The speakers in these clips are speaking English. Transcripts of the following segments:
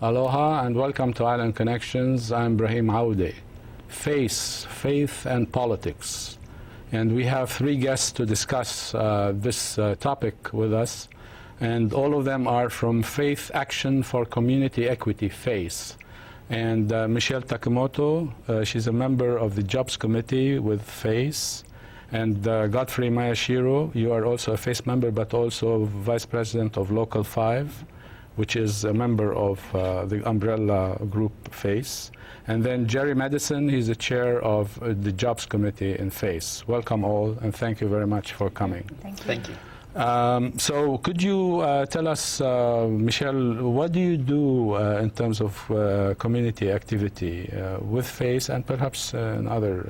Aloha and welcome to Island Connections. I'm Ibrahim Aoude. Faith and politics. And we have three guests to discuss this topic with us. And all of them are from Faith Action for Community Equity, FACE. And Michelle Takemoto, she's a member of the Jobs Committee with FACE. And Godfrey Maeshiro, you are also a FACE member, but also Vice President of Local 5, which is a member of the umbrella group FACE. And then Gerry Madison, he's the chair of the Jobs Committee in FACE. Welcome all, and thank you very much for coming. Thank you. Thank you. So could you tell us, Michelle, what do you do in terms of community activity with FACE and perhaps in other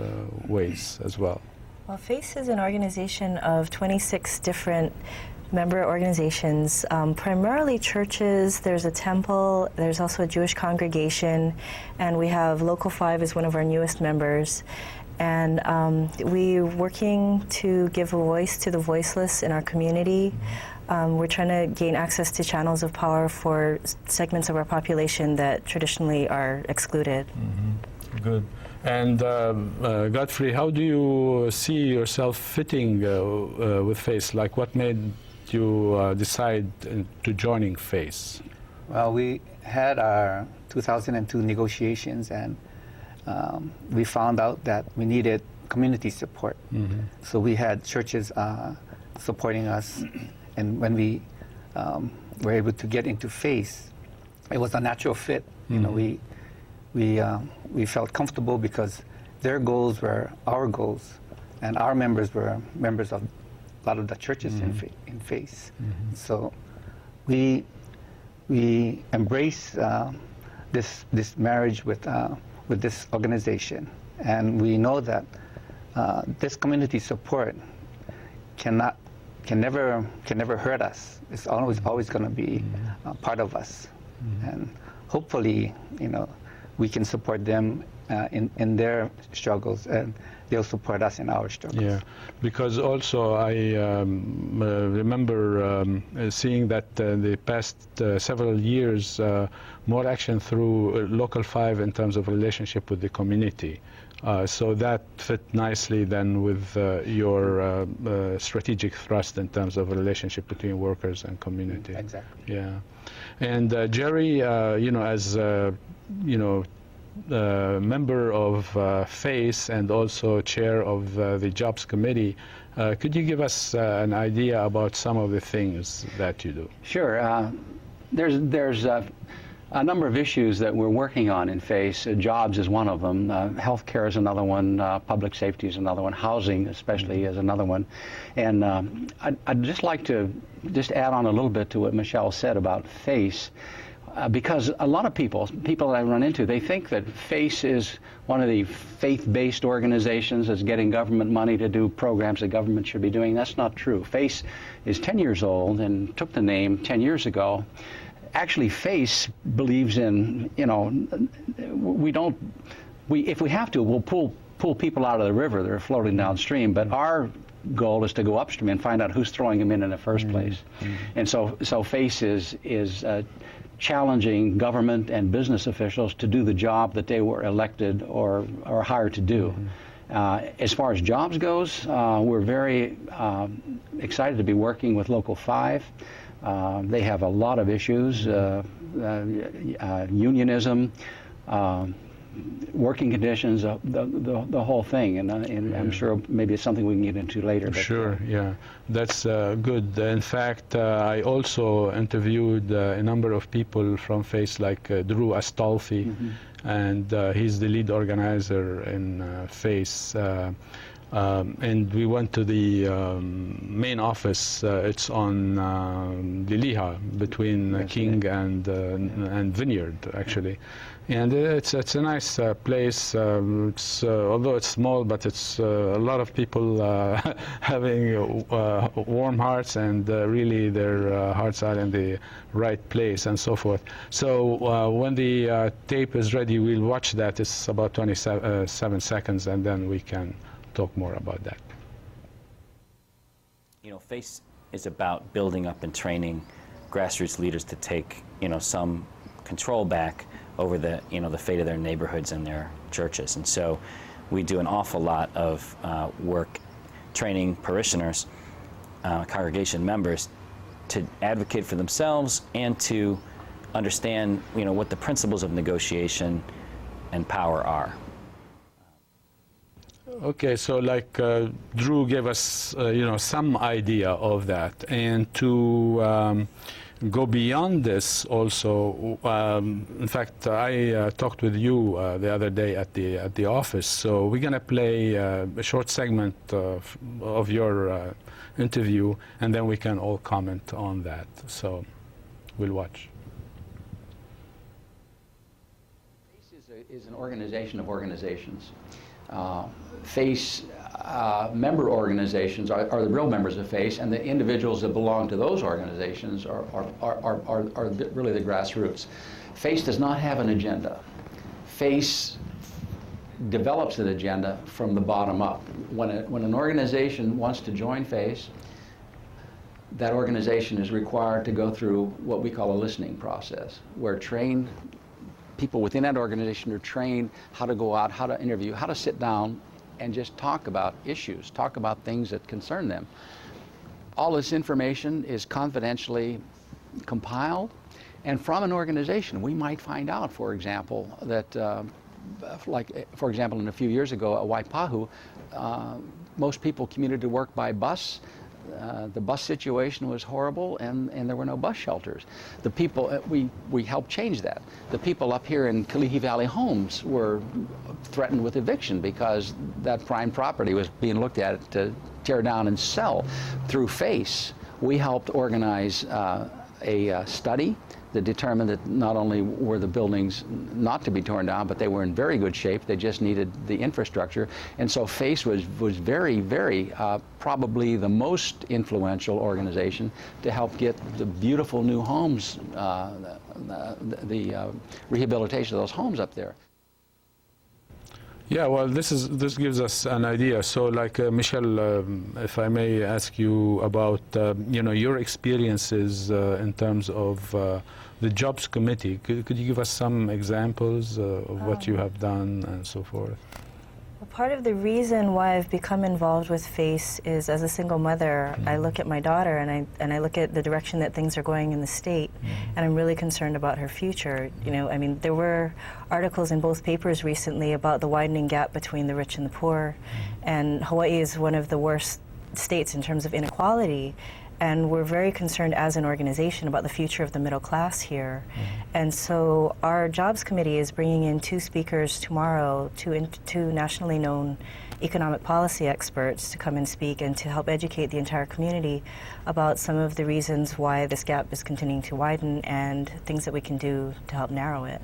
ways as well? Well, FACE is an organization of 26 different member organizations, primarily churches. There's a temple, there's also a Jewish congregation, and we have Local 5 as one of our newest members. And we're working to give a voice to the voiceless in our community. We're trying to gain access to channels of power for segments of our population that traditionally are excluded. Mm-hmm. Good. And Godfrey, how do you see yourself fitting with FACE? Like, what made you decide to joining FACE? Well, we had our 2002 negotiations, and we found out that we needed community support. Mm-hmm. So we had churches supporting us, and when we were able to get into FACE, it was a natural fit. Mm-hmm. You know, we felt comfortable because their goals were our goals, and our members were members of a lot of the churches mm-hmm. in FACE. Mm-hmm. So we embrace this marriage with this organization, and we know that this community support can never hurt us. It's always going to be part of us, mm-hmm. and hopefully, you know, we can support them in their struggles, and they'll support us in our struggles. Yeah, because also I remember seeing that in the past several years, more action through Local 5 in terms of relationship with the community. So that fit nicely then with your strategic thrust in terms of relationship between workers and community. Exactly. Yeah. And Gerry, you know, as you know, member of FACE and also chair of the Jobs Committee, could you give us an idea about some of the things that you do? Sure. There's a number of issues that we're working on in FACE. Jobs is one of them. Healthcare is another one. Public safety is another one. Housing, especially, is another one. And I'd just like to add on a little bit to what Michelle said about FACE. Because a lot of people that I run into, they think that FACE is one of the faith-based organizations that's getting government money to do programs the government should be doing. That's not true. FACE is 10 years old and took the name 10 years ago. Actually, FACE believes in, you know, if we have to, we'll pull people out of the river that are floating downstream, but our goal is to go upstream and find out who's throwing them in the first place. Mm-hmm. And so FACE is challenging government and business officials to do the job that they were elected or hired to do. Mm-hmm. As far as jobs goes, we're very excited to be working with Local 5. They have a lot of issues, unionism, working conditions, the whole thing, and I'm sure maybe it's something we can get into later. Sure, yeah, that's good. In fact, I also interviewed a number of people from FACE, like Drew Astolfi, mm-hmm. and he's the lead organizer in FACE. And we went to the main office. It's on Liliha, between King and Vineyard, actually. And it's a nice place. Although it's small, but it's a lot of people having warm hearts, and really their hearts are in the right place and so forth. So when the tape is ready, we'll watch that. It's about 27 seconds, and then we can talk more about that. You know, FACE is about building up and training grassroots leaders to take, you know, some control back over the fate of their neighborhoods and their churches. And so we do an awful lot of work training parishioners, congregation members, to advocate for themselves and to understand what the principles of negotiation and power are. Okay, so like Drew gave us, some idea of that, and to go beyond this also. In fact, I talked with you the other day at the office. So we're gonna play a short segment of your interview, and then we can all comment on that. So we'll watch. FACE is an organization of organizations. FACE member organizations are the real members of FACE, and the individuals that belong to those organizations are really the grassroots. FACE does not have an agenda. FACE develops an agenda from the bottom up. When an organization wants to join FACE, that organization is required to go through what we call a listening process, where people within that organization are trained how to go out, how to interview, how to sit down and just talk about issues, talk about things that concern them. All this information is confidentially compiled, and from an organization we might find out, for example, that for example, in a few years ago at Waipahu, most people commuted to work by bus. The bus situation was horrible, and there were no bus shelters. The people, we helped change that. The people up here in Kalihi Valley Homes were threatened with eviction because that prime property was being looked at to tear down and sell. Through FACE, we helped organize a study that determined that not only were the buildings not to be torn down, but they were in very good shape. They just needed the infrastructure. And so FACE was very, very probably the most influential organization to help get the beautiful new homes, the rehabilitation of those homes up there. Yeah, well, this gives us an idea. So, like Michelle, if I may ask you about your experiences in terms of the Jobs Committee. Could you give us some examples of what you have done and so forth? Well, part of the reason why I've become involved with FACE is, as a single mother, I look at my daughter and I look at the direction that things are going in the state, and I'm really concerned about her future. There were articles in both papers recently about the widening gap between the rich and the poor, and Hawaii is one of the worst states in terms of inequality. And we're very concerned as an organization about the future of the middle class here. And so our Jobs Committee is bringing in 2 speakers tomorrow, two nationally known economic policy experts to come and speak and to help educate the entire community about some of the reasons why this gap is continuing to widen and things that we can do to help narrow it.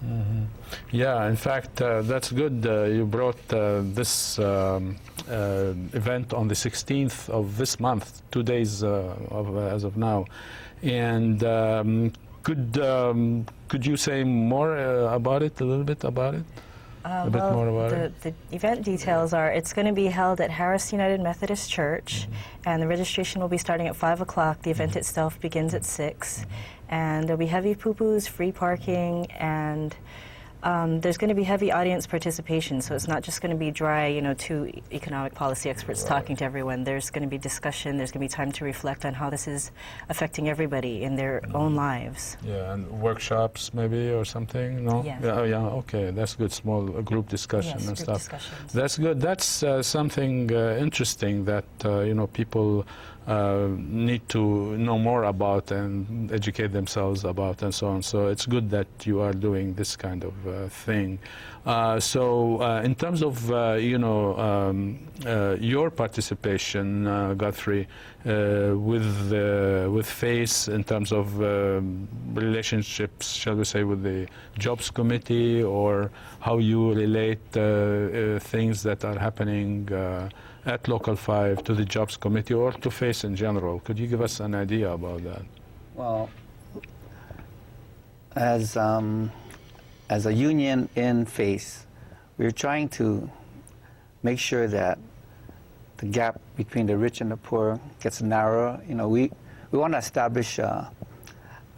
Yeah, in fact, that's good. You brought this event on the 16th of this month, 2 days as of now. And could you say more about it, a little bit about it? A bit more about it? The event details are, it's going to be held at Harris United Methodist Church, and the registration will be starting at 5 o'clock. The event itself begins at 6, and there'll be heavy poo-poos, free parking, and there's going to be heavy audience participation, so it's not just going to be dry, 2 economic policy experts talking to everyone. There's going to be discussion, there's going to be time to reflect on how this is affecting everybody in their own lives. Yeah, and workshops maybe or something, no? Yes. Yeah, okay, that's good, small group discussion and stuff. Discussions. That's good. That's something interesting that, people need to know more about and educate themselves about and so on. So it's good that you are doing this kind of thing. So in terms of, your participation, Godfrey, with FACE in terms of relationships, shall we say, with the Jobs Committee, or how you relate things that are happening at Local 5 to the Jobs Committee or to FACE in general. Could you give us an idea about that? Well, as a union in FACE, we're trying to make sure that the gap between the rich and the poor gets narrower. We want to establish a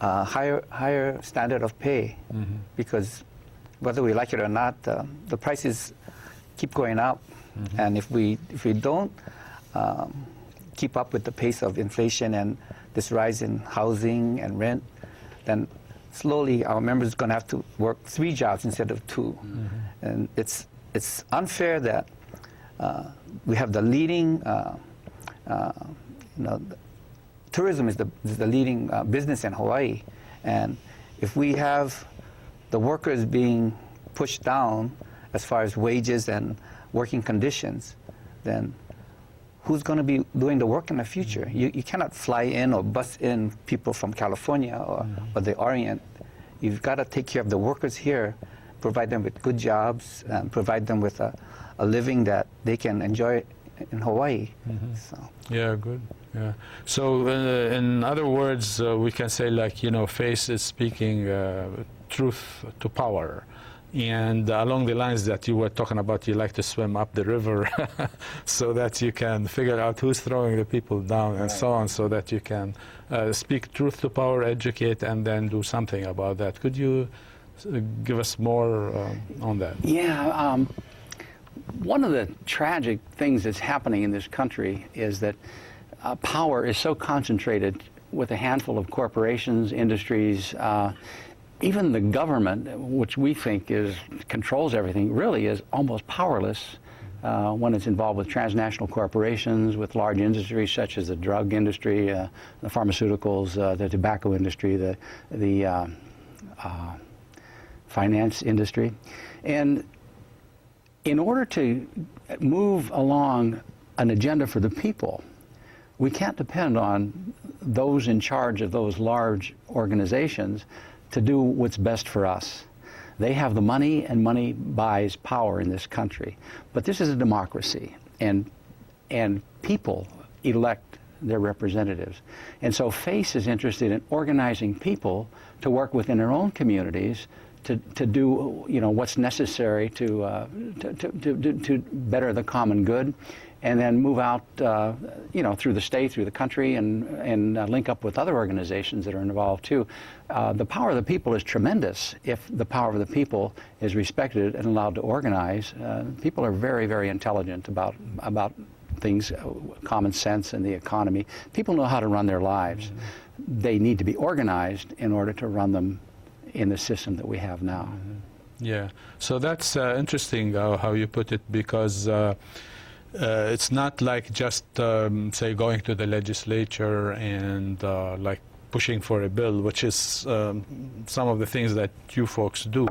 higher standard of pay, because whether we like it or not, the prices keep going up, and if we don't keep up with the pace of inflation and this rise in housing and rent, then slowly our members are going to have to work 3 jobs instead of 2, and it's unfair that we have the leading, tourism is the leading business in Hawaii, and if we have the workers being pushed down as far as wages and working conditions, then who's going to be doing the work in the future? You cannot fly in or bus in people from California or the Orient. You've got to take care of the workers here, provide them with good jobs, and provide them with a living that they can enjoy in Hawaii. So. Yeah, good. Yeah. So in other words, we can say, like, FACE is speaking truth to power. And along the lines that you were talking about, you like to swim up the river so that you can figure out who's throwing the people down and so on, so that you can speak truth to power, educate, and then do something about that. Could you give us more on that? Yeah. One of the tragic things that's happening in this country is that power is so concentrated with a handful of corporations, industries, even the government, which we think controls everything, really is almost powerless when it's involved with transnational corporations, with large industries such as the drug industry, the pharmaceuticals, the tobacco industry, the finance industry. And in order to move along an agenda for the people, we can't depend on those in charge of those large organizations to do what's best for us. They have the money, and money buys power in this country. But this is a democracy, and people elect their representatives. And so FACE is interested in organizing people to work within their own communities to do what's necessary to better the common good, and then move out through the state, through the country, and link up with other organizations that are involved too. The power of the people is tremendous if the power of the people is respected and allowed to organize. People are very, very intelligent about things, common sense and the economy. People know how to run their lives. They need to be organized in order to run them in the system that we have now. Yeah, so that's interesting how you put it, because it's not like just, say, going to the legislature and like pushing for a bill, which is some of the things that you folks do,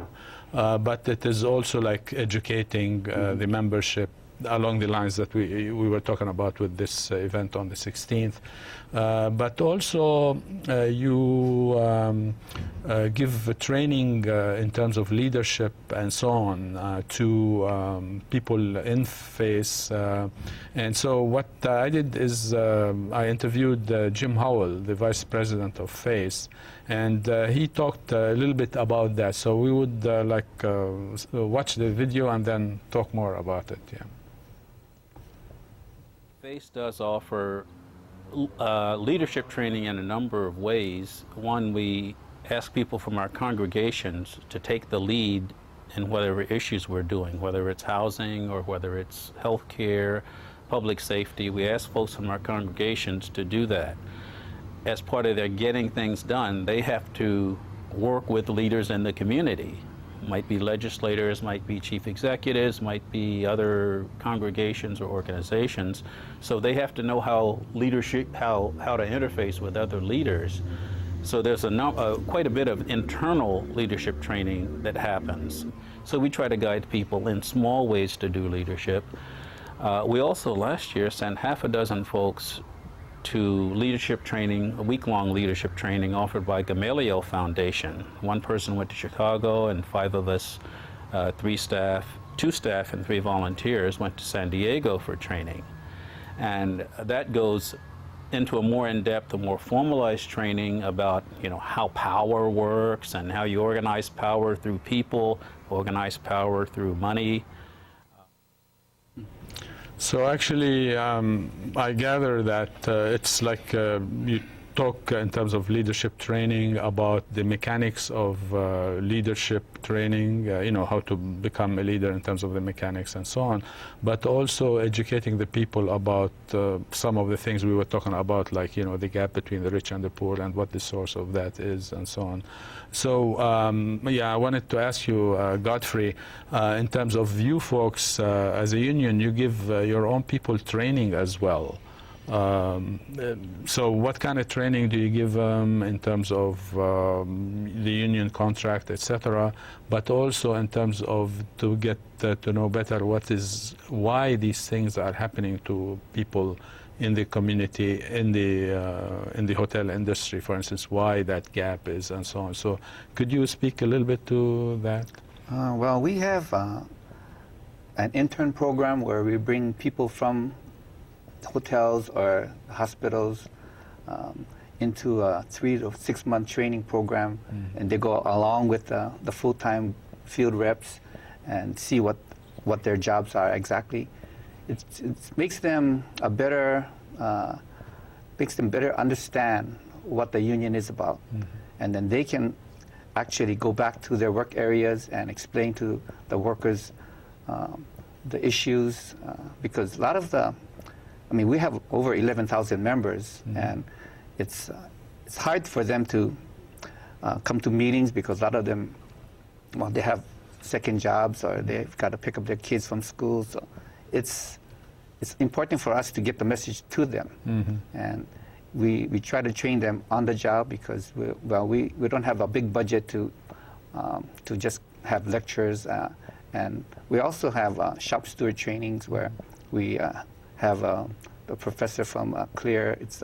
but it is also like educating the membership along the lines that we were talking about with this event on the 16th. But also you give training in terms of leadership and so on to people in FACE. And so what I did is I interviewed Jim Howell, the vice president of FACE, and he talked a little bit about that. So we would watch the video and then talk more about it. Yeah. FACE does offer leadership training in a number of ways. One, we ask people from our congregations to take the lead in whatever issues we're doing, whether it's housing or whether it's health care, public safety. We ask folks from our congregations to do that. As part of their getting things done, they have to work with leaders in the community. Might be legislators, might be chief executives, might be other congregations or organizations. So they have to know how leadership, how to interface with other leaders. So there's quite a bit of internal leadership training that happens. So we try to guide people in small ways to do leadership. We also last year sent half a dozen folks to leadership training, a week-long leadership training offered by Gamaliel Foundation. One person went to Chicago, and 5 of us, 2 staff and 3 volunteers went to San Diego for training. And that goes into a more in-depth, a more formalized training about, how power works and how you organize power through people, organize power through money. So actually, I gather that it's like you talk in terms of leadership training about the mechanics of leadership training, you know, how to become a leader in terms of the mechanics and so on, but also educating the people about some of the things we were talking about, like, you know, the gap between the rich and the poor and what the source of that is and so on. So, yeah, I wanted to ask you, Godfrey, in terms of you folks, as a union, you give your own people training as well. So what kind of training do you give them in terms of the union contract, etc., but also in terms of to get to know better why these things are happening to people in the community, in the hotel industry, for instance, why that gap is and so on. So could you speak a little bit to that? Well, we have an intern program where we bring people from hotels or hospitals into a 3 to 6 month training program, and they go along with the full-time field reps and see what their jobs are exactly. It makes them better understand what the union is about, and then they can actually go back to their work areas and explain to the workers the issues, because a lot of we have over 11,000 members, and it's hard for them to come to meetings because a lot of them, well, they have second jobs or they've got to pick up their kids from school. So it's important for us to get the message to them, and we try to train them on the job because we don't have a big budget to just have lectures, and we also have shop steward trainings where we have the professor from Clear. It's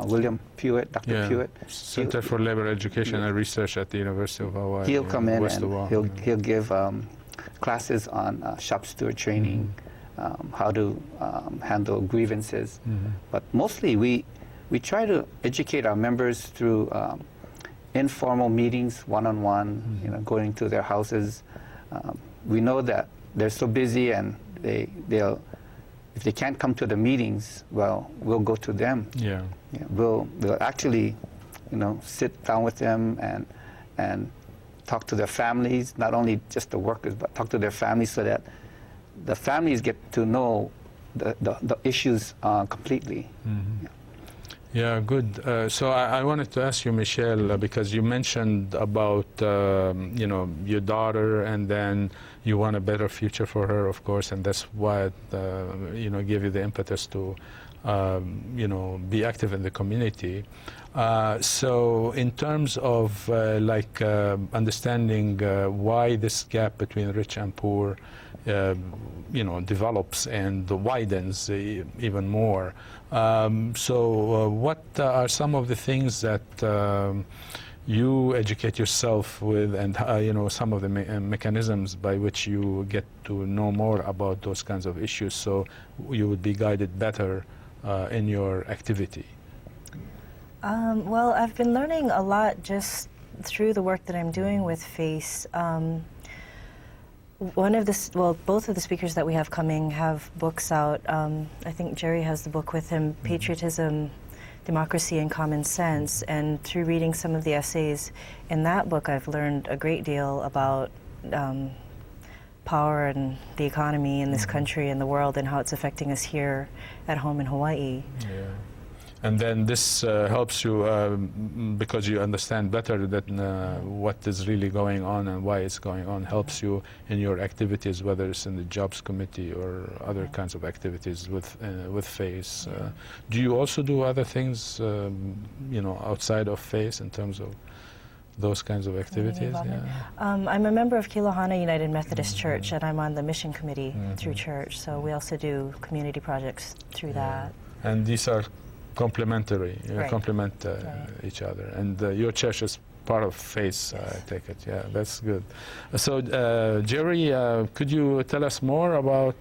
William Pewitt, Dr. Pewitt. Center for Labor Education and Research at the University of Hawai'i. He'll come in and he'll give classes on shop steward training, how to handle grievances. But mostly we try to educate our members through informal meetings, one-on-one, you know, going to their houses. We know that they're so busy and they'll if they can't come to the meetings, well, we'll go to them. We'll actually, you know, sit down with them and talk to their families, not only just the workers, but talk to their families so that the families get to know the issues completely. Yeah, good. So I wanted to ask you, Michelle, because you mentioned about you know, your daughter, and then you want a better future for her, of course, and that's what you know, gave you the impetus to you know, be active in the community. So in terms of like understanding why this gap between rich and poor you know, develops and widens even more. So what are some of the things that you educate yourself with, and you know, some of the mechanisms by which you get to know more about those kinds of issues, so you would be guided better in your activity? Well, I've been learning a lot just through the work that I'm doing with FACE. Both of the speakers that we have coming have books out. I think Gerry has the book with him, Patriotism, Democracy, and Common Sense. And through reading some of the essays in that book, I've learned a great deal about power and the economy in this country and the world and how it's affecting us here at home in Hawaii. And then this helps you because you understand better that what is really going on and why it's going on, helps you in your activities, whether it's in the jobs committee or other kinds of activities with FACE. Do you also do other things, you know, outside of FACE in terms of those kinds of activities? I'm a member of Kilohana United Methodist Church, and I'm on the mission committee through church. So we also do community projects through that. And these are complementary, complement each other. And your church is part of FACE, I take it. Yeah, that's good. So, Gerry, could you tell us more about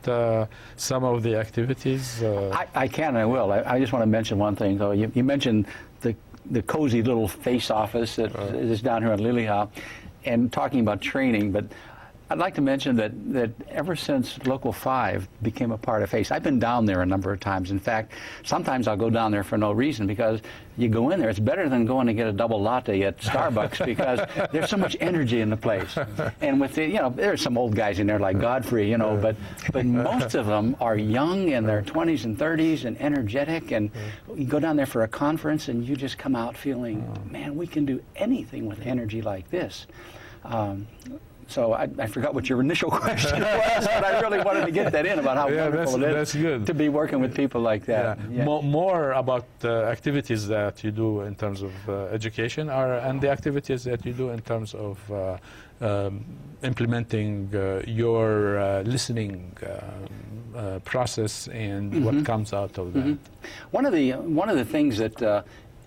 some of the activities? I can and I will. I just want to mention one thing, though. You mentioned the cozy little FACE office that is down here in Liliha, and talking about training, but I'd like to mention that ever since Local 5 became a part of FACE, I've been down there a number of times. In fact, sometimes I'll go down there for no reason, because you go in there, it's better than going to get a double latte at Starbucks because there's so much energy in the place. And with the, there's some old guys in there like Godfrey, but most of them are young in their 20s and 30s and energetic, and you go down there for a conference and you just come out feeling, man, we can do anything with energy like this. So I forgot what your initial question was, but I really wanted to get that in about how wonderful it is to be working with people like that. Yeah. More about the activities that you do in terms of education and the activities that you do in terms of implementing your listening process and what comes out of that. One of the things that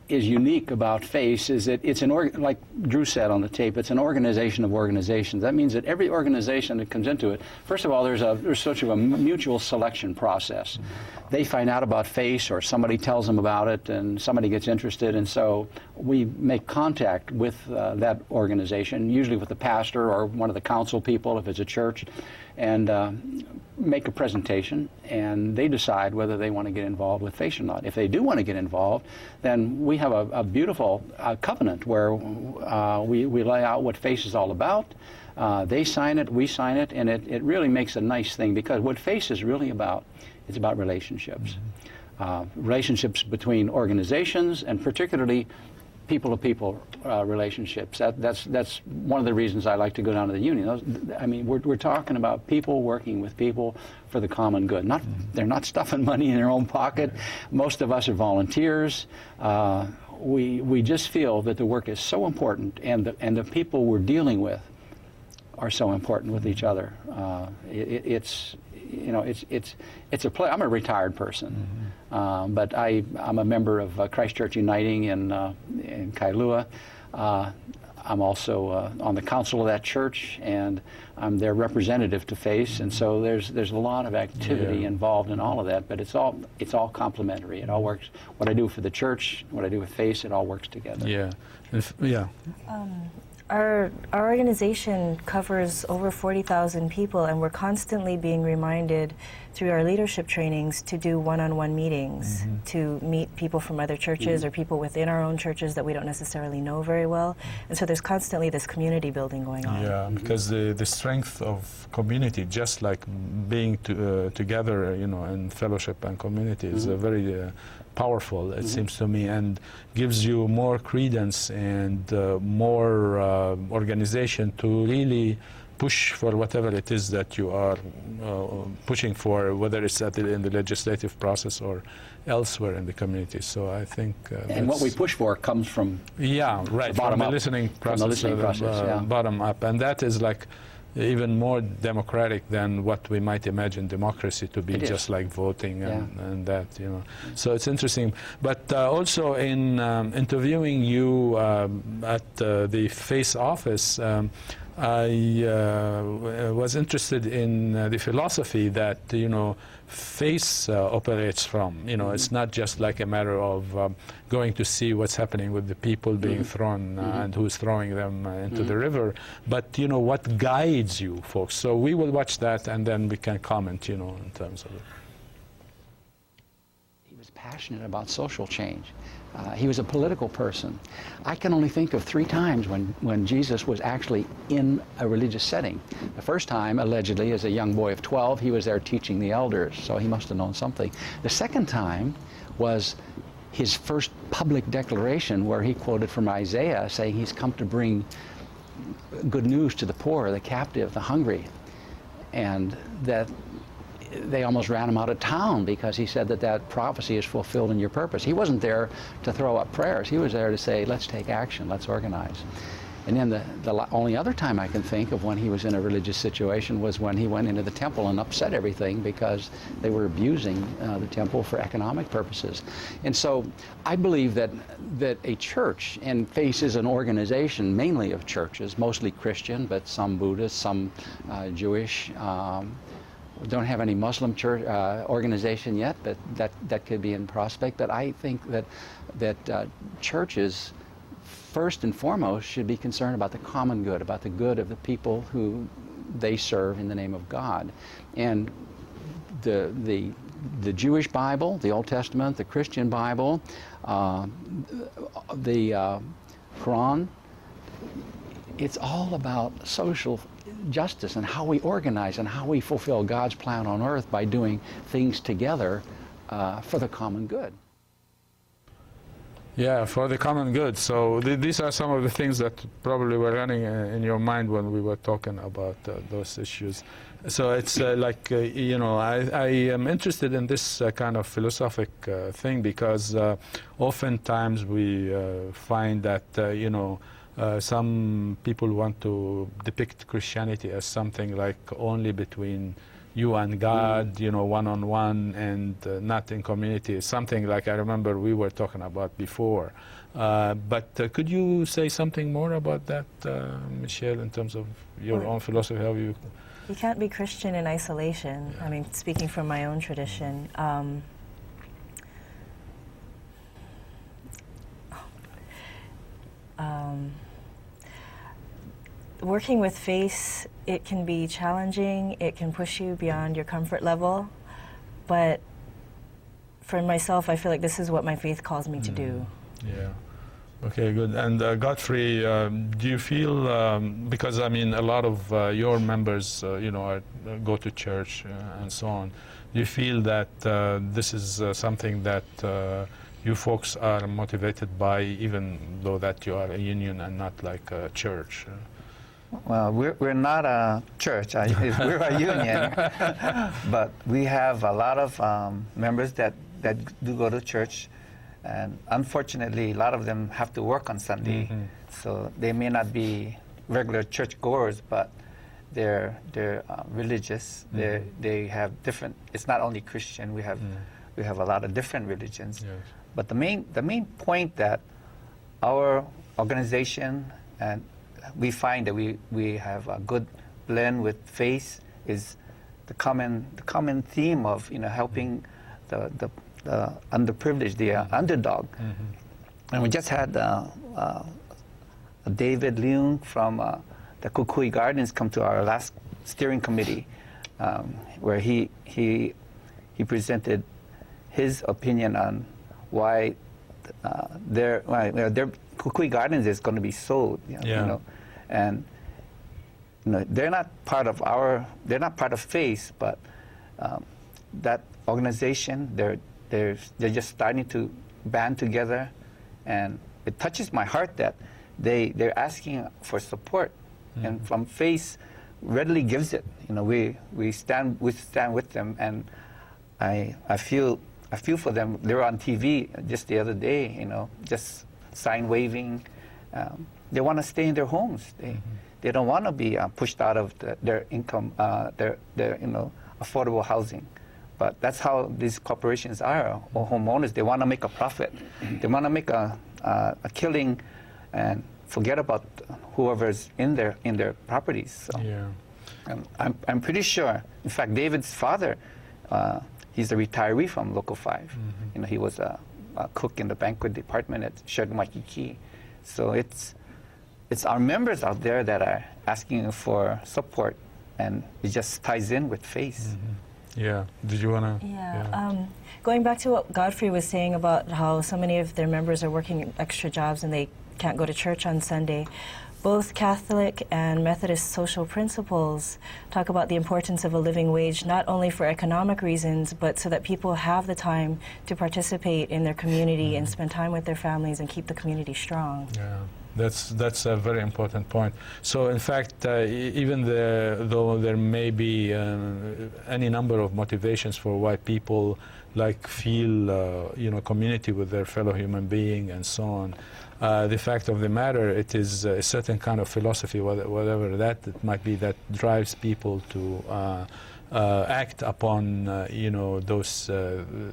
is unique about FACE is that it's like Drew said on the tape, it's an organization of organizations. That means that every organization that comes into it, first of all, there's sort of a mutual selection process. They find out about FACE, or somebody tells them about it, and somebody gets interested, and so we make contact with that organization, usually with the pastor or one of the council people if it's a church, and make a presentation, and they decide whether they want to get involved with FACE or not. If they do want to get involved, then we have a beautiful covenant where we lay out what FACE is all about. They sign it, we sign it, and it really makes a nice thing, because what FACE is really about, it's about relationships. Relationships between organizations, and particularly people-to-people relationships. That's one of the reasons I like to go down to the union. I mean, we're talking about people working with people for the common good. They're not stuffing money in their own pocket. Most of us are volunteers. We just feel that the work is so important, and the people we're dealing with are so important with each other. It's a play. I'm a retired person, but I'm a member of Christ Church Uniting in Kailua. I'm also on the council of that church, and I'm their representative to FACE, and so there's a lot of activity involved in all of that. But it's all complementary. It all works. What I do for the church, what I do with FACE, it all works together. Yeah. Our organization covers over 40,000 people, and we're constantly being reminded through our leadership trainings to do one-on-one meetings, to meet people from other churches or people within our own churches that we don't necessarily know very well. And so there's constantly this community building going on. Yeah, because the strength of community, just like being together, in fellowship and community, is very powerful, it seems to me, and gives you more credence and more organization to really push for whatever it is that you are pushing for, whether it's in the legislative process or elsewhere in the community. So I think and what we push for comes from from the listening process, bottom up, and that is like even more democratic than what we might imagine democracy to be, just like voting and that, So it's interesting. But also in interviewing you at the FACE office, I was interested in the philosophy that, FACE operates from. It's not just like a matter of going to see what's happening with the people being thrown and who's throwing them into the river, but, what guides you folks. So we will watch that, and then we can comment, in terms of it. He was passionate about social change. He was a political person. I can only think of 3 times when Jesus was actually in a religious setting. The first time, allegedly, as a young boy of 12, he was there teaching the elders, so he must have known something. The second time was his first public declaration, where he quoted from Isaiah, saying he's come to bring good news to the poor, the captive, the hungry, and that they almost ran him out of town because he said that prophecy is fulfilled in your purpose. He wasn't there to throw up prayers. He was there to say, let's take action, let's organize. And then the only other time I can think of when he was in a religious situation was when he went into the temple and upset everything because they were abusing the temple for economic purposes. And so I believe that a church, and FACE is an organization mainly of churches, mostly Christian, but some Buddhist, some Jewish. We don't have any Muslim church organization yet, but that could be in prospect. But I think that churches, first and foremost, should be concerned about the common good, about the good of the people who they serve in the name of God. And the Jewish Bible, the Old Testament, the Christian Bible, the Quran, it's all about social justice and how we organize and how we fulfill God's plan on earth by doing things together for the common good. Yeah, for the common good. So these are some of the things that probably were running in your mind when we were talking about those issues. So it's you know, I am interested in this kind of philosophic thing because oftentimes we find that, you know, some people want to depict Christianity as something like only between you and God, you know, one-on-one and not in community. Something like I remember we were talking about before. But could you say something more about that, Michelle, in terms of your own philosophy, how you... You can't be Christian in isolation. I mean, speaking from my own tradition. Working with faith, it can be challenging, it can push you beyond your comfort level, but for myself, I feel like this is what my faith calls me to do. Yeah. Okay, good. And Godfrey, do you feel, because I mean a lot of your members, you know, go to church and so on, do you feel that this is something that you folks are motivated by, even though that you are a union and not like a church? Well, we're not a church, we're a union, but we have a lot of members that do go to church, and unfortunately a lot of them have to work on Sunday, so they may not be regular church goers, but they're religious. They have different, it's not only Christian, we have a lot of different religions. Yes. But the main point that our organization, and we find that we have a good blend with faith, is the common theme of, you know, helping the underprivileged, the underdog. And we just had David Leung from the Kukui Gardens come to our last steering committee, where he presented his opinion on why their Kukui Gardens is going to be sold. You know, and you know, they're not part of FACE, but that organization, they're just starting to band together, and it touches my heart that they're asking for support, and from FACE readily gives it. You know, we stand with them, and I feel for them. They were on TV just the other day, you know, just sign waving. They want to stay in their homes. They don't want to be pushed out of their income, their you know, affordable housing. But that's how these corporations are, or homeowners. They want to make a profit. They want to make a killing and forget about whoever's in their properties. So, I'm pretty sure. In fact, David's father, he's a retiree from Local 5. You know, he was a cook in the banquet department at Sheraton Waikiki. So it's our members out there that are asking for support, and it just ties in with faith. Yeah. Did you want to? Yeah. Going back to what Godfrey was saying about how so many of their members are working extra jobs and they can't go to church on Sunday, both Catholic and Methodist social principles talk about the importance of a living wage, not only for economic reasons, but so that people have the time to participate in their community and spend time with their families and keep the community strong. Yeah. That's a very important point. So in fact, even though there may be any number of motivations for why people like feel you know, community with their fellow human being and so on, the fact of the matter, it is a certain kind of philosophy, whatever that it might be, that drives people to act upon you know, those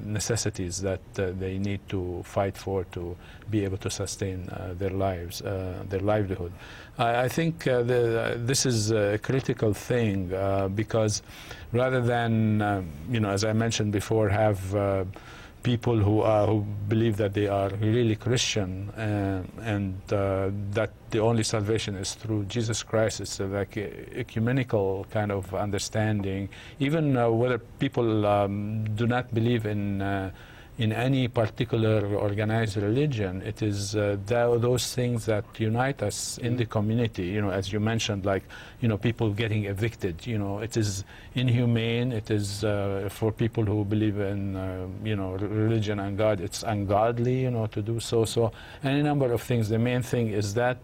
necessities that they need to fight for to be able to sustain their lives, their livelihood. I think this is a critical thing because rather than you know, as I mentioned before, have people who believe that they are really Christian and that the only salvation is through Jesus Christ. It's like a ecumenical kind of understanding. Even whether people do not believe in any particular organized religion, it is those things that unite us in the community. You know, as you mentioned, like, you know, people getting evicted. You know, it is inhumane. It is for people who believe in you know, religion and God. It's ungodly, you know, to do so. So any number of things. The main thing is that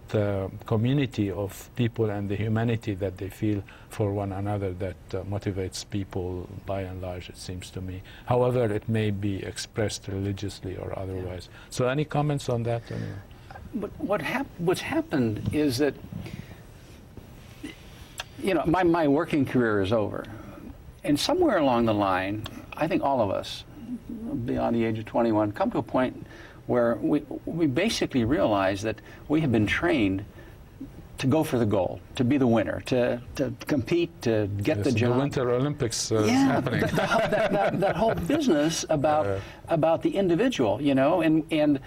community of people and the humanity that they feel for one another that motivates people by and large, it seems to me. However, it may be expressed religiously or otherwise. So any comments on that? But what's happened is that, you know, my working career is over. And somewhere along the line, I think all of us, beyond the age of 21, come to a point where we basically realize that we have been trained to go for the goal, to be the winner, to compete, to get the job. The Winter Olympics is happening. That whole business about the individual, you know, and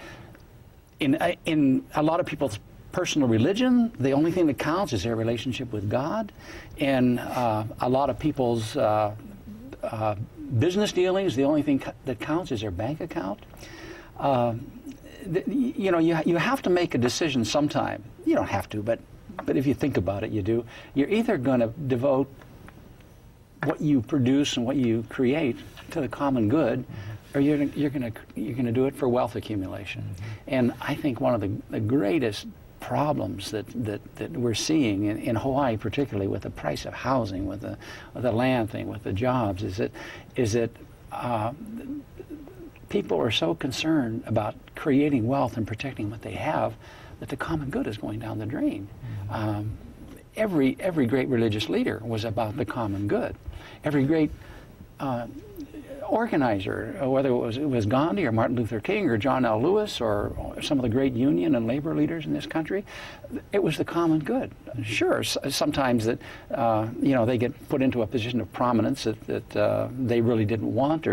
in a lot of people's personal religion, the only thing that counts is their relationship with God, and a lot of people's business dealings, the only thing that counts is their bank account. You know, you have to make a decision sometime. You don't have to, but if you think about it, you do. You're either going to devote what you produce and what you create to the common good, or you're going to do it for wealth accumulation. And I think one of the greatest problems that we're seeing in Hawaii, particularly with the price of housing, with the land thing, with the jobs, is that people are so concerned about creating wealth and protecting what they have that the common good is going down the drain. Every great religious leader was about the common good. Every great organizer, whether it was Gandhi or Martin Luther King or John L. Lewis or some of the great union and labor leaders in this country, it was the common good. Sure, sometimes that you know, they get put into a position of prominence that they really didn't want,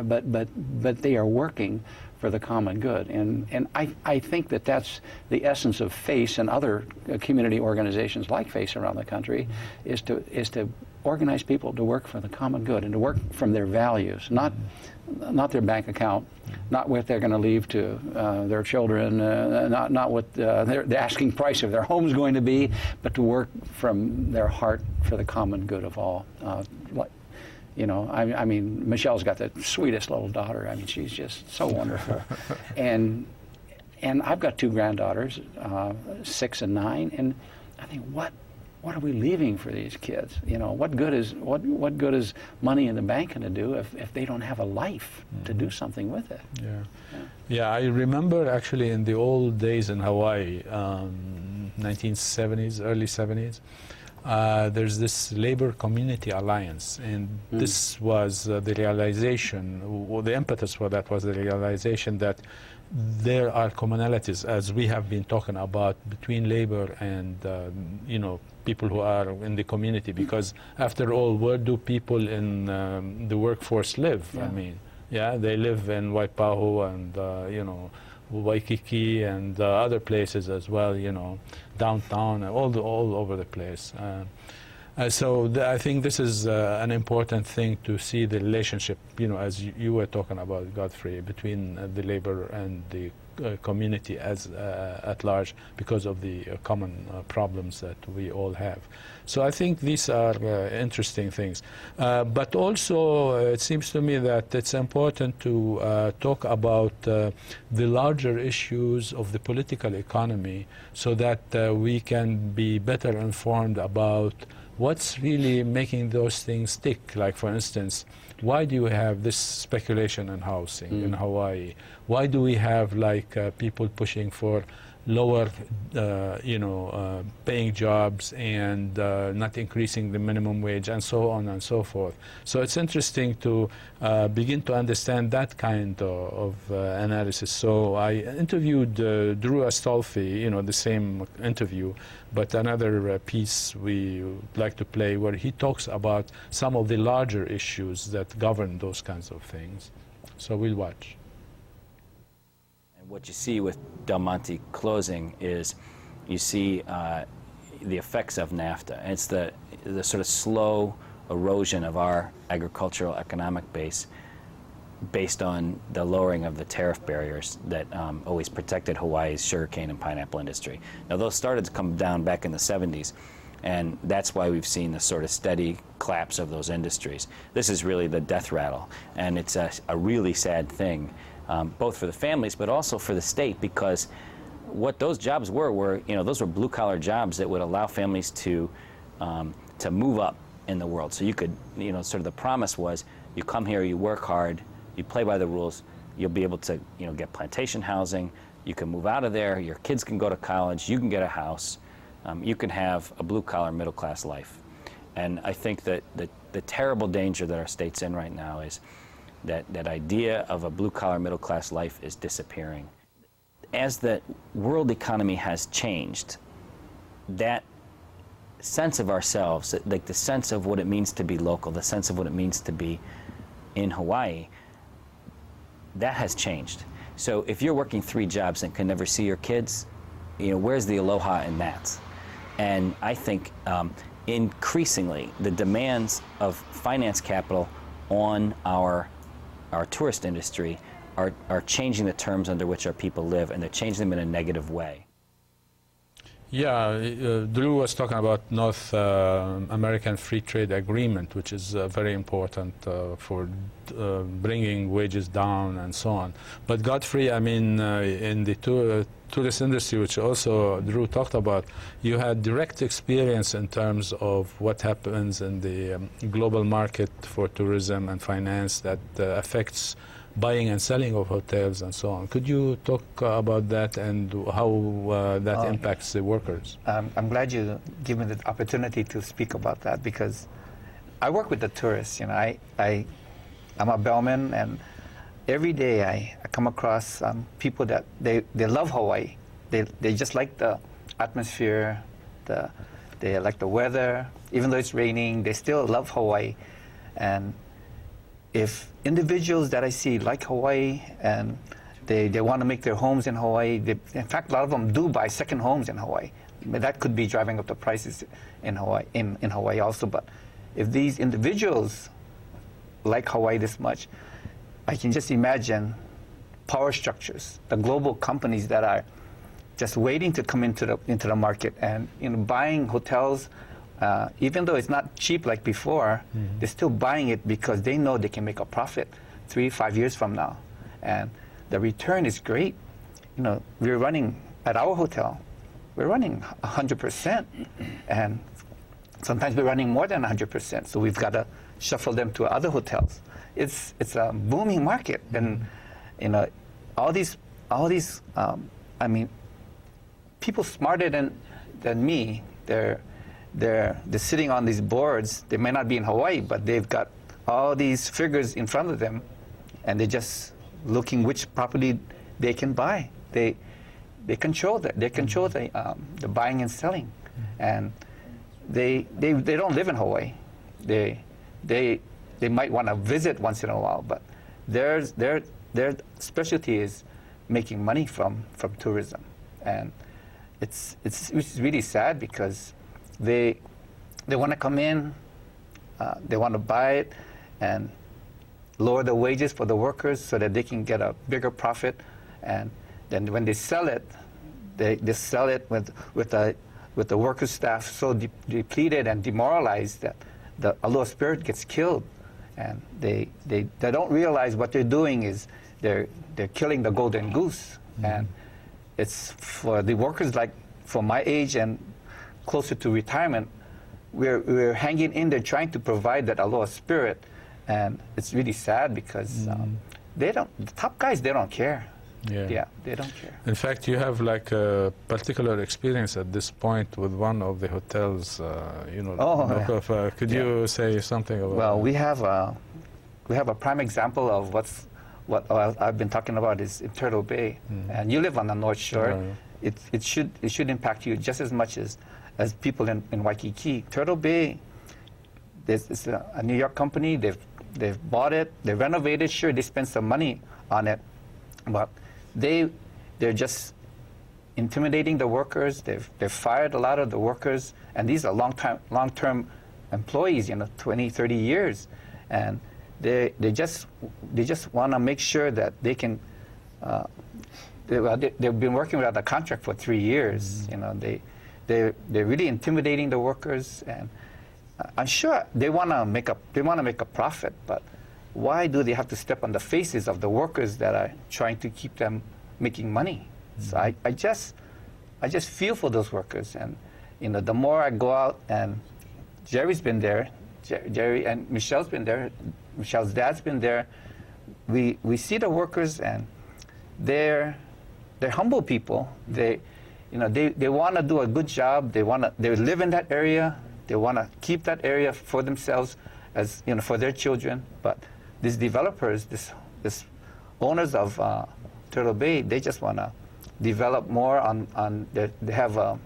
but they are working for the common good, and I think that's the essence of FACE and other community organizations like FACE around the country, is to organize people to work for the common good and to work from their values, not their bank account, not what they're going to leave to their children, not what the asking price of their home's going to be, but to work from their heart for the common good of all. You know, I mean, Michelle's got the sweetest little daughter. I mean, she's just so wonderful. and I've got two granddaughters, 6 and 9, and I think, what are we leaving for these kids? You know, what good is money in the bank going to do if they don't have a life to do something with it? Yeah, I remember actually in the old days in Hawaii, 1970s, early 70s, there's this Labor Community Alliance, and this was the realization, or the impetus for that was the realization that there are commonalities, as we have been talking about, between labor and you know, people who are in the community, because after all, where do people in the workforce live? I mean, they live in Waipahu and you know, Waikiki and other places as well, you know, downtown, all over the place. So I think this is an important thing to see the relationship, you know, as you were talking about, Godfrey, between the labor and the community as at large, because of the common problems that we all have. So I think these are interesting things. But also it seems to me that it's important to talk about the larger issues of the political economy, so that we can be better informed about what's really making those things tick. Like, for instance, why do you have this speculation in housing in Hawaii? Why do we have like people pushing for lower, you know, paying jobs and not increasing the minimum wage, and so on and so forth? So it's interesting to begin to understand that kind of analysis. So I interviewed Drew Astolfi, you know, the same interview, but another piece we would like to play, where he talks about some of the larger issues that govern those kinds of things. So we'll watch. And what you see with Del Monte closing is you see the effects of NAFTA. And it's the sort of slow erosion of our agricultural economic base based on the lowering of the tariff barriers that always protected Hawaii's sugarcane and pineapple industry. Now those started to come down back in the 70s, and that's why we've seen the sort of steady collapse of those industries. This is really the death rattle, and it's a really sad thing, both for the families but also for the state, because what those jobs were, you know, those were blue-collar jobs that would allow families to move up in the world. So you could, you know, sort of the promise was, you come here, you work hard, you play by the rules, you'll be able to, you know, get plantation housing, you can move out of there, your kids can go to college, you can get a house, you can have a blue-collar, middle-class life. And I think that the terrible danger that our state's in right now is that idea of a blue-collar, middle-class life is disappearing. As the world economy has changed, that sense of ourselves, like the sense of what it means to be local, the sense of what it means to be in Hawaii, that has changed. So if you're working 3 jobs and can never see your kids, you know, where's the aloha in that? And I think increasingly the demands of finance capital on our tourist industry are changing the terms under which our people live, and they're changing them in a negative way. Yeah, Drew was talking about North American Free Trade Agreement, which is very important for bringing wages down and so on. But Godfrey, I mean, in the tourist industry, which also Drew talked about, you had direct experience in terms of what happens in the global market for tourism and finance that affects buying and selling of hotels and so on. Could you talk about that and how that impacts the workers? I'm glad you give me the opportunity to speak about that, because I work with the tourists. You know, I'm a bellman, and every day I come across people that they love Hawaii. They just like the atmosphere, they like the weather. Even though it's raining, they still love Hawaii. And if individuals that I see like Hawaii and they want to make their homes in Hawaii, in fact, a lot of them do buy second homes in Hawaii. But that could be driving up the prices in Hawaii, in Hawaii also. But if these individuals like Hawaii this much, I can just imagine power structures, the global companies that are just waiting to come into the market and, you know, buying hotels. Even though it's not cheap like before, they're still buying it because they know they can make a profit 3-5 years from now. And the return is great. You know, we're running, at our hotel, we're running 100%. And sometimes we're running more than 100%. So we've got to shuffle them to other hotels. It's a booming market. And, you know, all these I mean, people smarter than me, they're sitting on these boards. They may not be in Hawaii, but they've got all these figures in front of them, and they're just looking which property they can buy. They control that. They control the buying and selling, and they don't live in Hawaii. They might want to visit once in a while, but their specialty is making money from tourism, and it's really sad because they want to come in, they want to buy it and lower the wages for the workers so that they can get a bigger profit, and then when they sell it, they sell it with the workers' staff so depleted and demoralized that the aloha spirit gets killed, and they don't realize what they're doing is they're killing the golden goose. And it's for the workers like for my age and closer to retirement, we're hanging in there trying to provide that aloha spirit, and it's really sad because the top guys, they don't care. Yeah, they don't care. In fact, you have like a particular experience at this point with one of the hotels, you know. Could you say something about Well, that? we have a prime example of what I've been talking about is in Turtle Bay, and you live on the North Shore. It should impact you just as much as people in Waikiki. Turtle Bay, it's a New York company. they've bought it, they renovated, sure, they spent some money on it, but they're just intimidating the workers. They've fired a lot of the workers, and these are long-term employees, 20, 30 years, and they just want to make sure that they can. They've been working without a contract for 3 years. They're really intimidating the workers, and I'm sure they want to make a profit, but why do they have to step on the faces of the workers that are trying to keep them making money? So I just feel for those workers, and the more I go out, and Gerry's been there, Gerry and Michelle's been there, Michelle's dad's been there. We see the workers, and they're humble people. They want to do a good job. They live in that area. They want to keep that area for themselves, as for their children. But these developers, this owners of Turtle Bay, they just want to develop more on they have a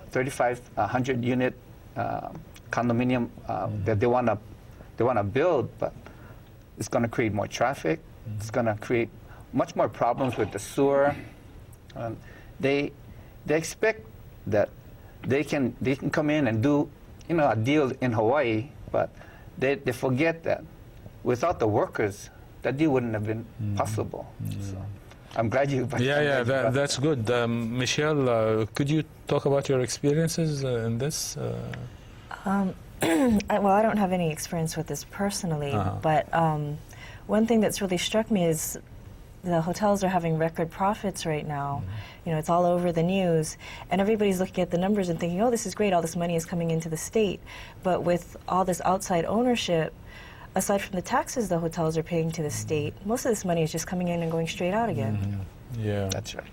3,500 unit condominium that they want to build, but it's going to create more traffic. It's going to create much more problems with the sewer. They expect that they can come in and do a deal in Hawaii, but they forget that without the workers, that deal wouldn't have been possible. So I'm glad you. That's good. Michelle, could you talk about your experiences in this? Well, I don't have any experience with this personally, but one thing that's really struck me is the hotels are having record profits right now. It's all over the news, and everybody's looking at the numbers and thinking, oh, this is great, all this money is coming into the state. But with all this outside ownership, aside from the taxes the hotels are paying to the state, most of this money is just coming in and going straight out again. Yeah, that's right.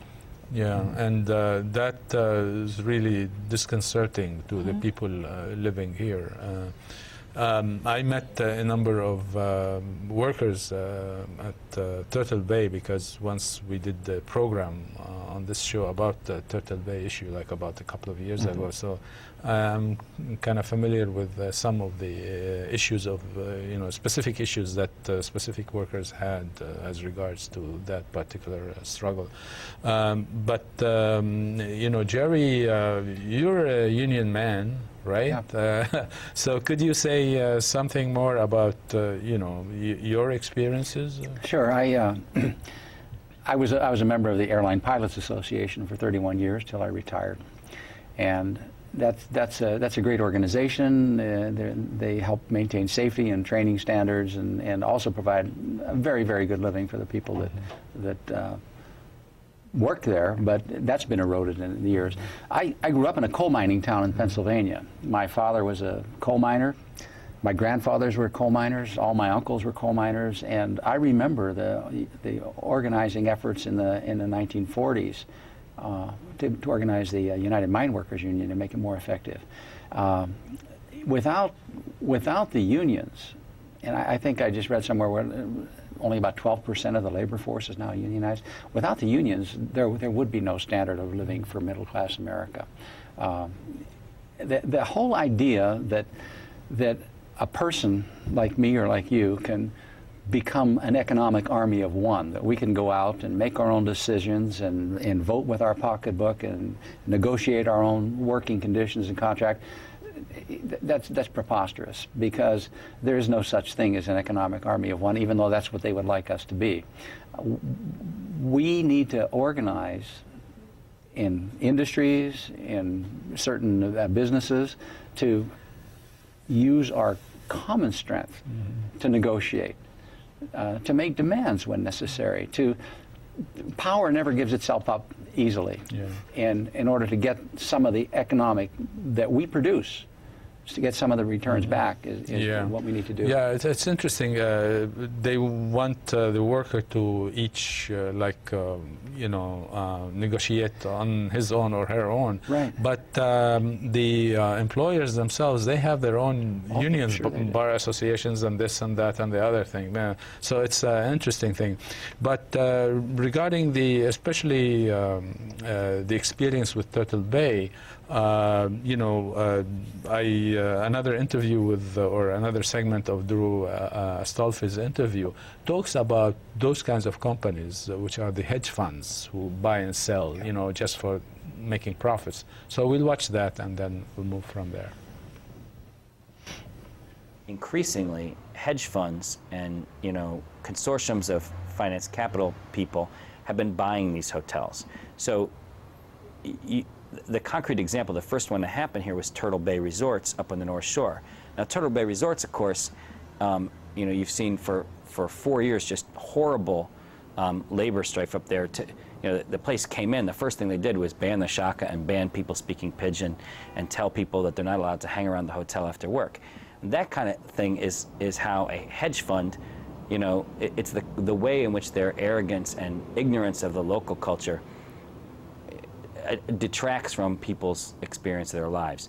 Yeah, and that is really disconcerting to the people living here. I met a number of workers at Turtle Bay, because once we did the program on this show about the Turtle Bay issue, like about a couple of years ago. So I'm kind of familiar with some of the issues of, specific issues that specific workers had as regards to that particular struggle. But Gerry, you're a union man, right? Yeah. So could you say something more about, your experiences? Sure. I was a member of the Airline Pilots Association for 31 years till I retired, and that's a great organization. They help maintain safety and training standards, and also provide a very, very good living for the people that work there, but that's been eroded in the years. I grew up in a coal mining town in Pennsylvania. My father was a coal miner. My grandfathers were coal miners. All my uncles were coal miners, and I remember the organizing efforts in the 1940s to organize the United Mine Workers Union and make it more effective. Without the unions, and I think I just read somewhere where only about 12% of the labor force is now unionized. Without the unions, there would be no standard of living for middle-class America. The whole idea that a person like me or like you can become an economic army of one, that we can go out and make our own decisions and vote with our pocketbook and negotiate our own working conditions and contract, that's preposterous, because there is no such thing as an economic army of one, even though that's what they would like us to be. We need to organize in industries, in certain businesses, to use our common strength to negotiate, to make demands when necessary. Power never gives itself up easily. And in order to get some of the economic that we produce, to get some of the returns back is what we need to do. Yeah, it's interesting. They want the worker to each, negotiate on his own or her own. Right. But the employers themselves, they have their own unions, sure bar associations, and this and that and the other thing. So it's an interesting thing. But regarding especially the experience with Turtle Bay, Another interview with, or another segment of Drew Astolfi's interview talks about those kinds of companies, which are the hedge funds who buy and sell, just for making profits. So we'll watch that and then we'll move from there. Increasingly, hedge funds and consortiums of finance capital people have been buying these hotels. So the concrete example, the first one to happen here was Turtle Bay Resorts up on the North Shore. Now, Turtle Bay Resorts, of course, you've seen for 4 years just horrible labor strife up there. The place came in, the first thing they did was ban the shaka and ban people speaking pidgin and tell people that they're not allowed to hang around the hotel after work. And that kind of thing is how a hedge fund, it's the way in which their arrogance and ignorance of the local culture detracts from people's experience of their lives.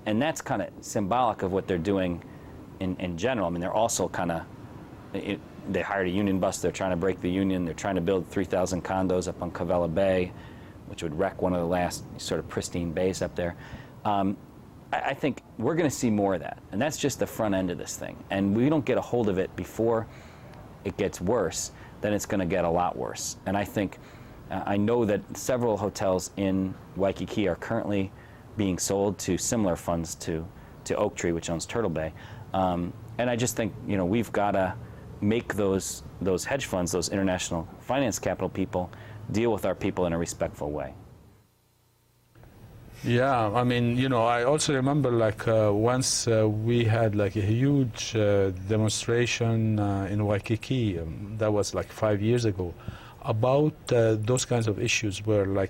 And that's kind of symbolic of what they're doing in general. I mean, they're also kind of, they hired a union bus, they're trying to break the union, they're trying to build 3,000 condos up on Cavella Bay, which would wreck one of the last sort of pristine bays up there. I think we're going to see more of that, and that's just the front end of this thing. And we don't get a hold of it before it gets worse, then it's going to get a lot worse. And I think, I know that several hotels in Waikiki are currently being sold to similar funds to Oak Tree, which owns Turtle Bay. And I just think, we've got to make those hedge funds, those international finance capital people, deal with our people in a respectful way. Yeah, I mean, I also remember once we had a huge demonstration in Waikiki, that was 5 years ago, about those kinds of issues where a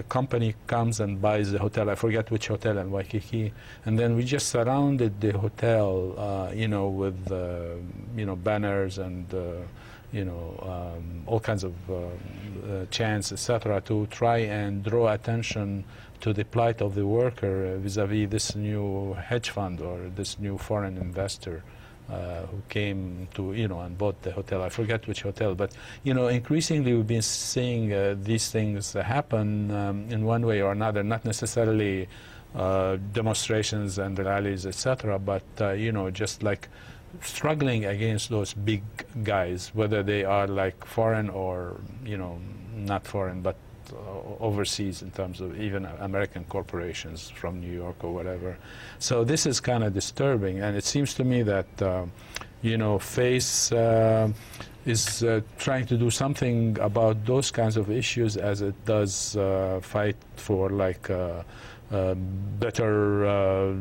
company comes and buys a hotel, I forget which hotel in Waikiki, and then we just surrounded the hotel, with, banners and, all kinds of chants, etc., to try and draw attention to the plight of the worker vis-a-vis this new hedge fund or this new foreign investor who came to, and bought the hotel. I forget which hotel, but, increasingly we've been seeing these things happen in one way or another, not necessarily demonstrations and rallies, etc., but, just struggling against those big guys, whether they are foreign or, not foreign, but overseas in terms of even American corporations from New York or whatever. So this is kind of disturbing, and it seems to me that FACE is trying to do something about those kinds of issues as it does fight for better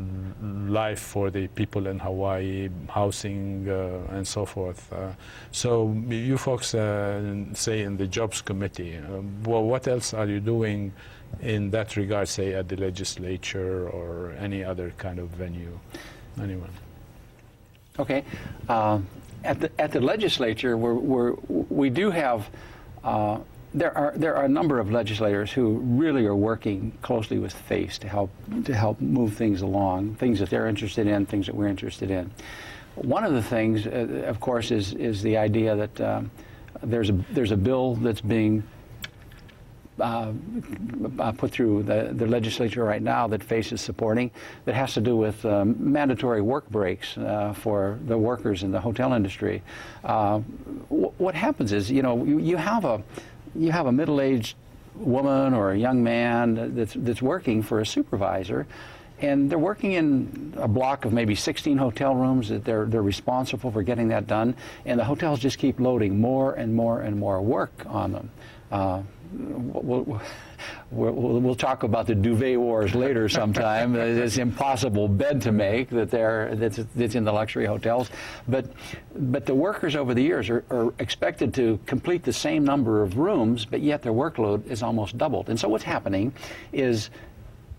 life for the people in Hawaii, housing and so forth. So you folks say in the Jobs Committee, well, what else are you doing in that regard, say at the legislature or any other kind of venue? Anyone? Okay. At the legislature, we do have there are a number of legislators who really are working closely with FACE to help move things along, things that they're interested in, things that we're interested in. One of the things, of course, is the idea that there's a bill that's being put through the legislature right now that FACE is supporting that has to do with mandatory work breaks for the workers in the hotel industry. What happens is, you have a middle-aged woman or a young man that's working for a supervisor, and they're working in a block of maybe 16 hotel rooms that they're responsible for getting that done, and the hotels just keep loading more and more and more work on them. We'll talk about the duvet wars later sometime. It's impossible bed to make that's in the luxury hotels, but the workers over the years are expected to complete the same number of rooms, but yet their workload is almost doubled. And so what's happening is,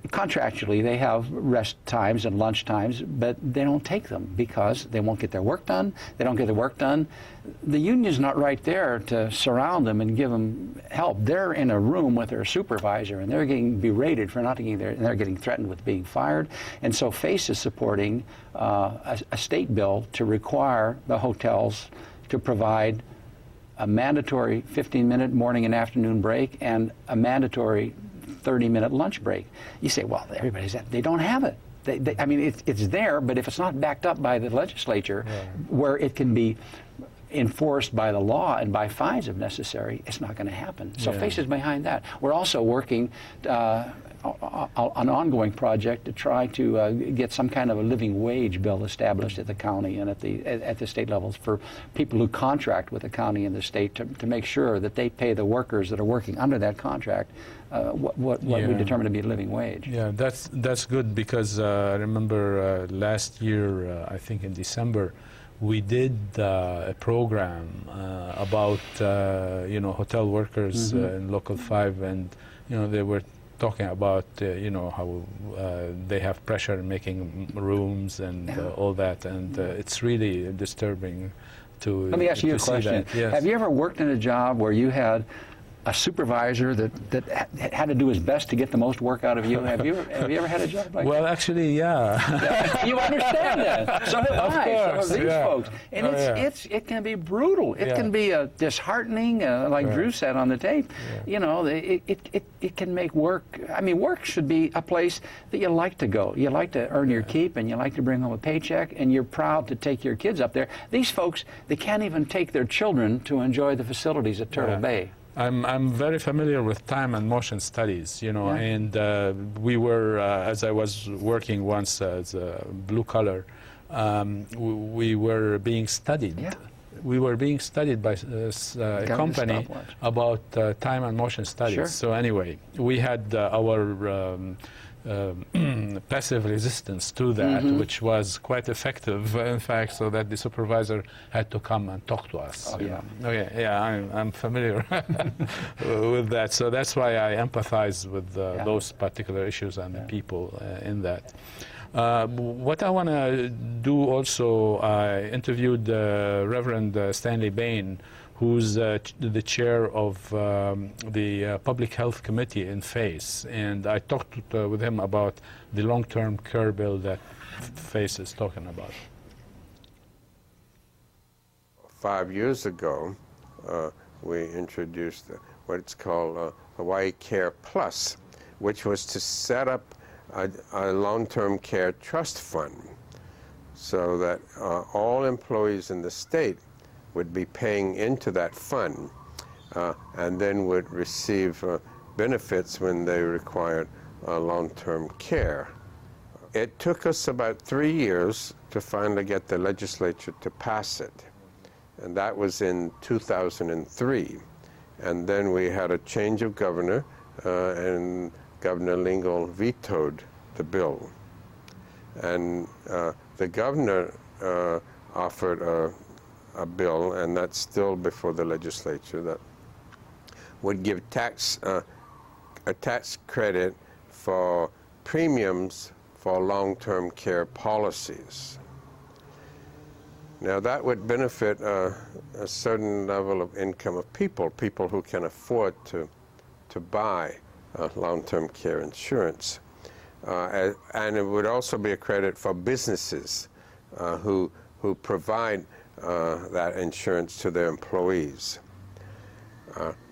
contractually, they have rest times and lunch times, but they don't take them because they won't get their work done. They don't get their work done. The union's not right there to surround them and give them help. They're in a room with their supervisor, and they're getting berated for not getting there, and they're getting threatened with being fired. And so FACE is supporting a state bill to require the hotels to provide a mandatory 15-minute morning and afternoon break and a mandatory 30-minute lunch break. You say, well, they don't have it. I mean, it's there, but if it's not backed up by the legislature, where it can be enforced by the law and by fines if necessary, it's not going to happen. So FACE is behind that. We're also working an ongoing project to try to get some kind of a living wage bill established at the county and at the state levels for people who contract with the county and the state to make sure that they pay the workers that are working under that contract what we determine to be a living wage. Yeah, that's good, because I remember last year, I think in December, we did a program about hotel workers in Local 5, and they were talking about how they have pressure making rooms and all that, and it's really disturbing to. Let me ask you a question. Yes. Have you ever worked in a job where you had a supervisor that had to do his best to get the most work out of you? Have you ever had a job like that? Well, actually, yeah. You understand that. So have Of I. course, So have these folks. And it can be brutal. It can be disheartening, like Drew said on the tape. It can make work. I mean, work should be a place that you like to go. You like to earn your keep, and you like to bring home a paycheck, and you're proud to take your kids up there. These folks, they can't even take their children to enjoy the facilities at Turtle Bay. I'm very familiar with time and motion studies, and we were, as I was working once as a blue collar, we were being studied. Yeah. We were being studied by a company about time and motion studies. Sure. So anyway, we had our passive resistance to that, which was quite effective, in fact, so that the supervisor had to come and talk to us. Okay, I'm familiar with that, so that's why I empathize with those particular issues and the people in that. What I want to do also, I interviewed Reverend Stanley Bain, who's the chair of the Public Health Committee in FACE, and I talked with him about the long-term care bill that FACE is talking about. 5 years ago, we introduced what's called Hawaii Care Plus, which was to set up a long-term care trust fund so that all employees in the state would be paying into that fund and then would receive benefits when they required long-term care. It took us about 3 years to finally get the legislature to pass it, and that was in 2003. And then we had a change of governor, and Governor Lingle vetoed the bill. And the governor offered a bill, and that's still before the legislature, that would give a tax credit for premiums for long-term care policies. Now that would benefit a certain level of income of people who can afford to buy long-term care insurance. And it would also be a credit for businesses who provide that insurance to their employees.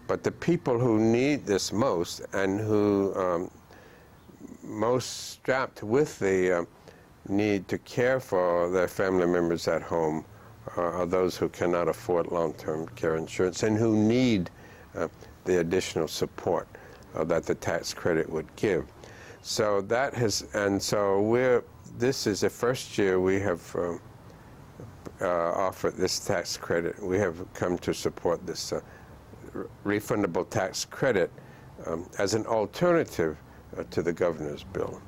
But the people who need this most and who most strapped with the need to care for their family members at home are those who cannot afford long-term care insurance and who need the additional support that the tax credit would give. So that has, and so this is the first year we have offered this tax credit. We have come to support this refundable tax credit as an alternative to the governor's bill.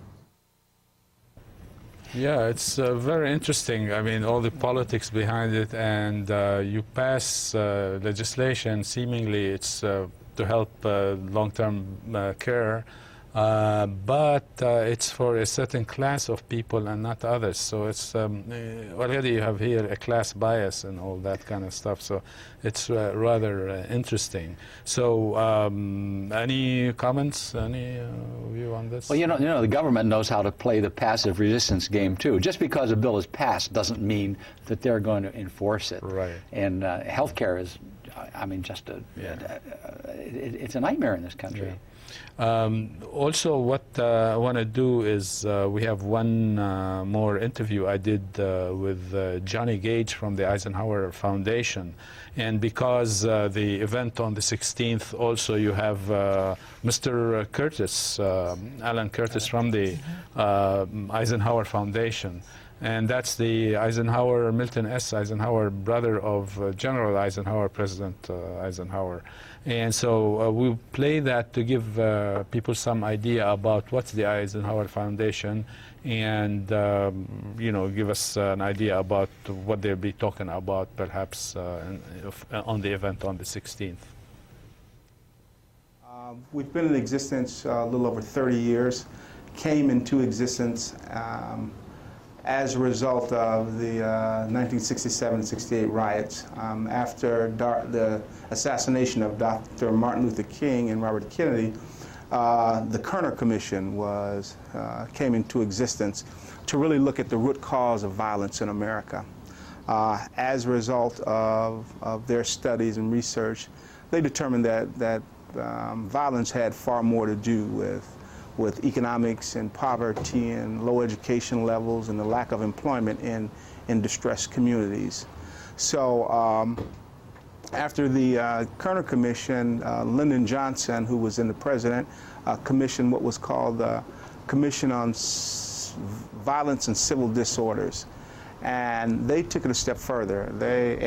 Yeah, it's very interesting. I mean, all the politics behind it, and you pass legislation, seemingly it's to help long-term care, but it's for a certain class of people and not others. So it's already you have here a class bias and all that kind of stuff. So it's rather interesting. So any comments, any view on this? Well, you know, the government knows how to play the passive resistance game too. Just because a bill is passed doesn't mean that they're going to enforce it. Right. And healthcare is, I mean, just it's a nightmare in this country. Yeah. Also, what I want to do is we have one more interview I did with Johnny Gage from the Eisenhower Foundation. And because the event on the 16th, also you have Mr. Curtis, Alan Curtis from the Eisenhower Foundation. And that's the Eisenhower, Milton S. Eisenhower, brother of General Eisenhower, President Eisenhower. And so we play that to give people some idea about what's the Eisenhower Foundation, and you know, give us an idea about what they'll be talking about, perhaps on the event on the 16th. We've been in existence a little over 30 years. Came into existence as a result of the 1967-68 riots. After the assassination of Dr. Martin Luther King and Robert Kennedy, the Kerner Commission came into existence to really look at the root cause of violence in America. As a result of their studies and research, they determined that violence had far more to do with economics and poverty and low education levels and the lack of employment in distressed communities. So after the Kerner Commission, Lyndon Johnson, who was then the president, commissioned what was called the Commission on Violence and Civil Disorders. And they took it a step further.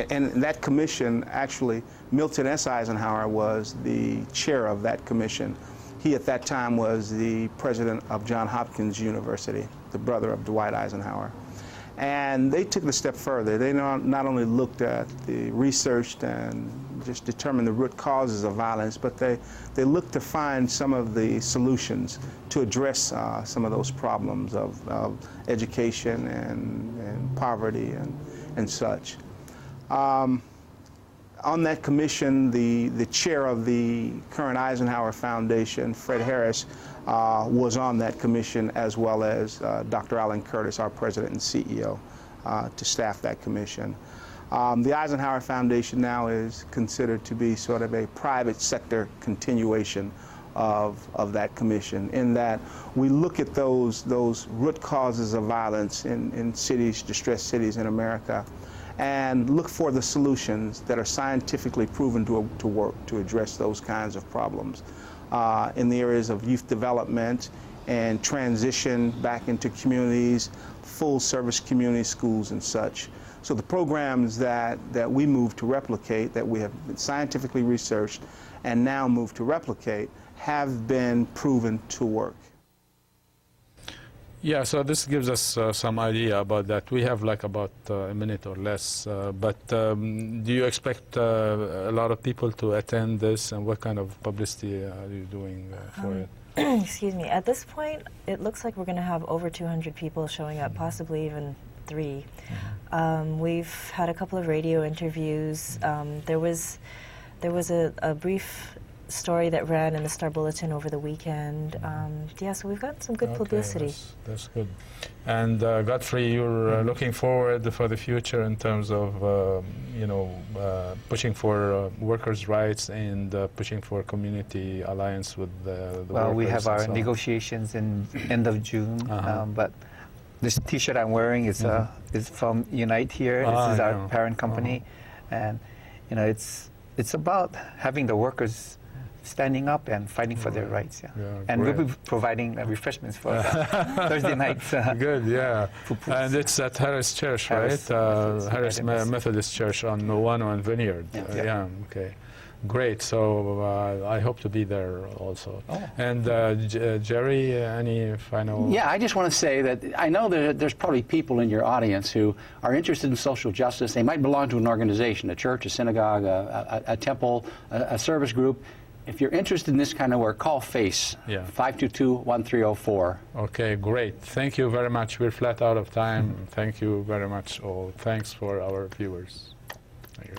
And that commission, actually, Milton S. Eisenhower was the chair of that commission. He, at that time, was the president of Johns Hopkins University, the brother of Dwight Eisenhower. And they took it a step further. They not only looked at the research and just determined the root causes of violence, but they looked to find some of the solutions to address some of those problems of education and poverty and such. On that commission, the chair of the current Eisenhower Foundation, Fred Harris, was on that commission, as well as Dr. Alan Curtis, our president and CEO, to staff that commission. The Eisenhower Foundation now is considered to be sort of a private sector continuation of that commission, in that we look at those root causes of violence in cities, distressed cities in America, and look for the solutions that are scientifically proven to work to address those kinds of problems in the areas of youth development and transition back into communities, full service community schools and such. So the programs that we move to replicate, that we have scientifically researched and now move to replicate, have been proven to work. Yeah, so this gives us some idea about that. We have like about a minute or less, but do you expect a lot of people to attend this, and what kind of publicity are you doing for it? Excuse me. At this point, it looks like we're going to have over 200 people showing up, possibly even 3. We've had a couple of radio interviews. There was a brief story that ran in the Star Bulletin over the weekend. Yeah, so we've got some good publicity. That's good. And Godfrey, you're looking forward for the future in terms of, you know, pushing for workers' rights and pushing for community alliance with the Well, we workers have our and so on. negotiations in end of June, but this T-shirt I'm wearing is from Unite here. This is our parent company, and you know, it's about having the workers standing up and fighting for their rights. And great. we'll be providing refreshments for Thursday nights. Good, yeah. And it's at Harris Church, right? Harris Methodist Church on Mānoa and Vineyard. Yeah, okay. Great, so I hope to be there also. And Gerry, any final? Yeah, I just want to say that I know that there's probably people in your audience who are interested in social justice. They might belong to an organization, a church, a synagogue, a temple, a service group. If you're interested in this kind of work, call FACE, 522-1304. Okay, great. Thank you very much. We're flat out of time. Thank you very much all. Thanks for our viewers. Thank you.